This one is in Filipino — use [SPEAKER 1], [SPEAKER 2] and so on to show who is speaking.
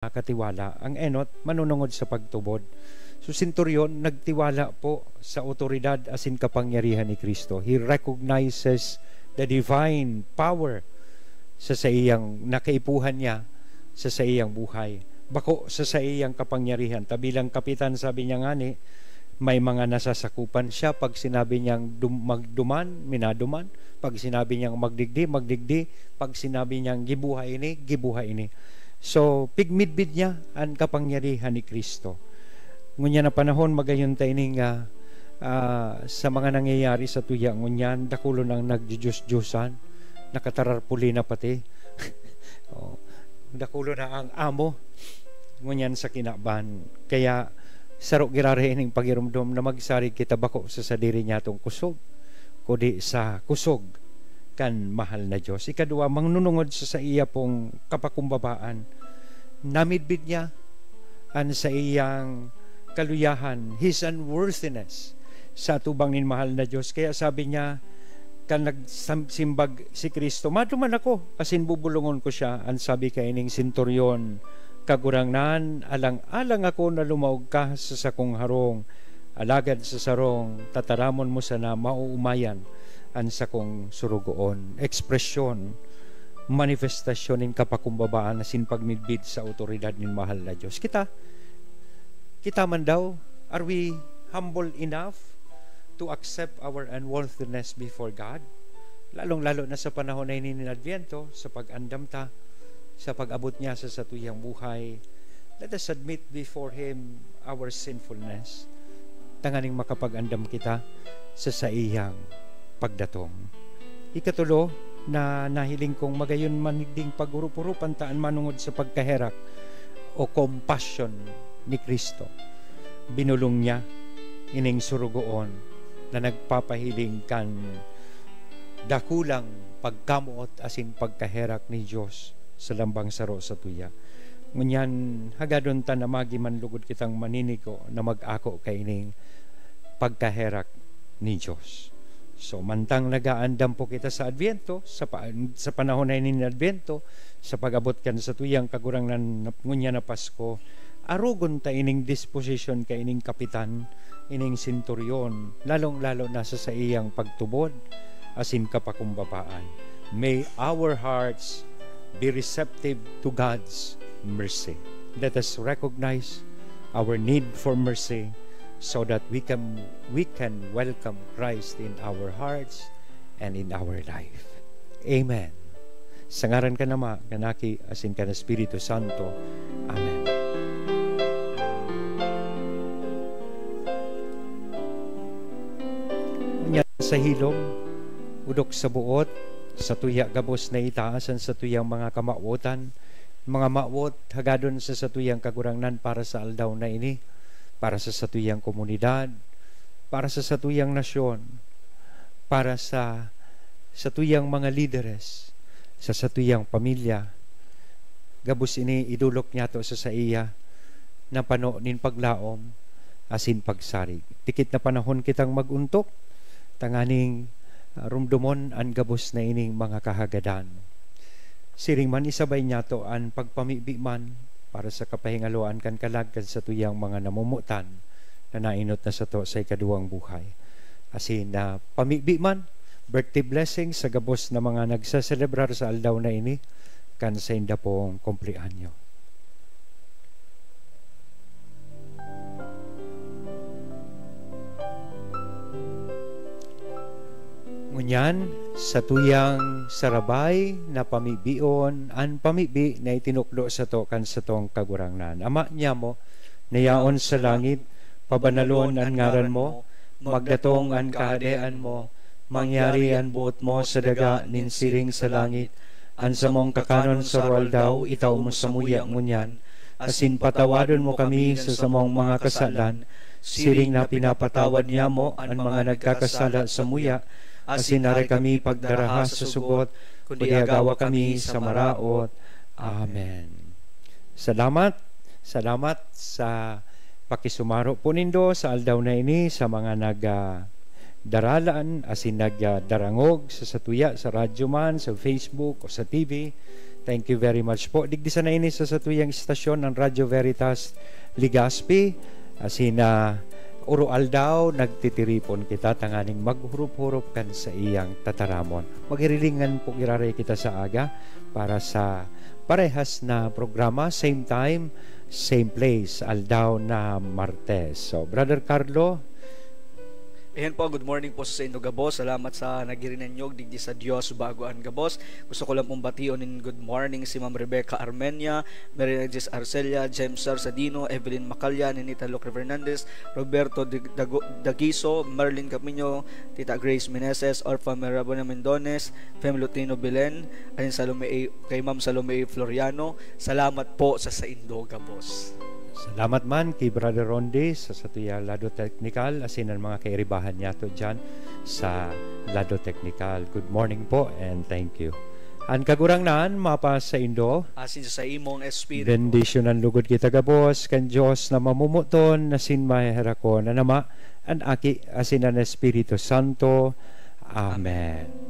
[SPEAKER 1] katiwala. Ang enot, manunungod sa pagtubod. So senturyon, nagtiwala po sa otoridad asin kapangyarihan ni Kristo. He recognizes the divine power sa iyang nakaipuhan niya sa iyang buhay. Bako sa iyang kapangyarihan. Bilang kapitan, sabi niya nga ni, may mga nasasakupan siya. Pag sinabi niyang magduman, minaduman. Pag sinabi niyang magdigdi, magdigdi. Pag sinabi niyang gibuhay ini, gibuhay ini. So, pigmidbid niya ang kapangyarihan ni Kristo. Ngunya na panahon, magayon tayo sa mga nangyayari sa tuya. Ngunyan, dakulo nang nagjujus-jusan, nakatararpuli na pati. Dakulo na ang amo, ngunyan sa kinaban. Kaya, sarok girarihin ng pagirumdom na magsarig kita bako sa sadiri niya itong kusog, kundi sa kusog kan mahal na Diyos. Ikadua, mangnunungod sa iya pong kapakumbabaan. Namidbid niya an sa iyang kaluyahan, His unworthiness sa tubang nin mahal na Diyos. Kaya sabi niya, kan nagsimbag si Kristo, maduman ako, asin bubulungon ko siya. Ang sabi kay ining senturyon, kagurangnan, alang-alang ako na lumaog ka sa sakong harong, alagad sa sarong, tataramon mo sana mauumayan ang sakong surugoon. Ekspresyon, manifestasyon ng kapakumbabaan na sinpagmidbid sa otoridad ng mahal na Diyos. Kita man daw, are we humble enough to accept our unworthiness before God? Lalong-lalo na sa panahon na in Adviento, sa pag-andam ta, sa pag-abot niya sa satuyang buhay, let us admit before Him our sinfulness. Tanganing makapag-andam kita sa iyang pagdatong. Ikatulo, na nahiling kong magayon manigding pagurupuro pantaan manungod sa pagkaherak o compassion ni Kristo. Binulong niya ining surugoon na nagpapahiling kan dakulang pagkamuot asin pagkaherak ni Diyos sa lambang saro sa tuya. Ngunyan, hagadon ta na magi manlugod kitang maniniko na mag-ako kay ining pagkaherak ni Diyos. So, mantang nagaandam po kita sa Adviento, sa panahon na ini Adviento, sa pag-abot kan sa tuyang kagurang ngunya na Pasko, arugon ta ining disposition ka ining kapitan, ining senturyon, lalong-lalo na sa iyang pagtubod, asin kapakumbabaan. May our hearts be receptive to God's mercy. Let us recognize our need for mercy, so that we can welcome Christ in our hearts and in our life. Amen. Sa ngaran ka nama, kanaki, asin ka na Espiritu Santo. Amen. Sa hilom, udok sa buot, sa tuya gabos na itaasan sa tuyang mga kamautan, mga maot, hagadon sa tuyang kagurangnan para sa aldaw na ini, para sa satuyang komunidad, para sa satuyang nasyon, para sa satuyang mga lideres, sa satuyang pamilya. Gabos ini idulok niya to sa iya na pano nin paglaom asin pagsarig. Tikit na panahon kitang maguntok, tanganing rumdumon an gabos na ining mga kahagadan. Siring man isabay niya to an pagpamibi man para sa kapahingaloan kan kalagkan sa tuyang mga namumutan na nainot na sa to sa ikaduwang buhay. Asin na pamibi man, birthday blessing sa gabos na mga nagsaselebrar sa aldaw na ini kan sa inda pong kumplianyo. Ngunyan, sa tuyang sarabay na pamibion, an pamibi na itinukdo sa to kan sa tong kagurangnan. Ama niya mo, nayaon sa langit, pabanalon ang ngaran mo, magdatong ang kahadean mo, mangyari ang buot mo sa daga nin siring sa langit, an sa mong kakanon sa rual daw, itaw mo sa muya ngunyan, asin patawadon mo kami sa samong mga kasalan, siring na pinapatawad niya mo ang mga nagkakasala sa muya, asin nare kami pagdaraha sa sugot, kundi agawa kami sa maraot. Amen. Salamat sa pakisumaro po nindo sa aldaw na ini, sa mga nagdaralan, asin nagdarangog sa satuya, sa radyo man, sa Facebook o sa TV. Thank you very much po. Digdi sa na ini sa tuyang istasyon ng Radio Veritas Legazpi. Asina Uro aldaw, nagtitiripon kita tanganing maghurup-hurup kan sa iyang tataramon. Magirilingan po giraray kita sa aga para sa parehas na programa, same time, same place, aldaw na Martes. So, Brother Carlo.
[SPEAKER 2] Ayan po, good morning po sa inyo gabos. Salamat sa nagirinan nyo, digdi sa Diyos bagoan gabos. Gusto ko lang pong bation in good morning si Ma'am Rebecca Armenia, Mary Regis Arcelia, James Sar Sadino, Evelyn Macalya, Ninita Lucre Fernandez, Roberto Dagiso, Merlin Camino, Tita Grace Meneses, Orfa Merabona Mendones, Fem Lutino Belen, kay Ma'am Salome Floriano. Salamat po sa Indo gabos.
[SPEAKER 1] Salamat man kay Brother Ronde sa satuya Lado Technical, asinan mga kairibahan niya to dyan sa Lado Technical. Good morning po and thank you. An kagurang naan, mapa sa Indo.
[SPEAKER 2] Asin sa imong espiritu.
[SPEAKER 1] Bendisyon ang lugod kita gabos, kan Diyos na mamumuton, na sinmahera ko na nama, an aki asinan Espiritu Santo. Amen.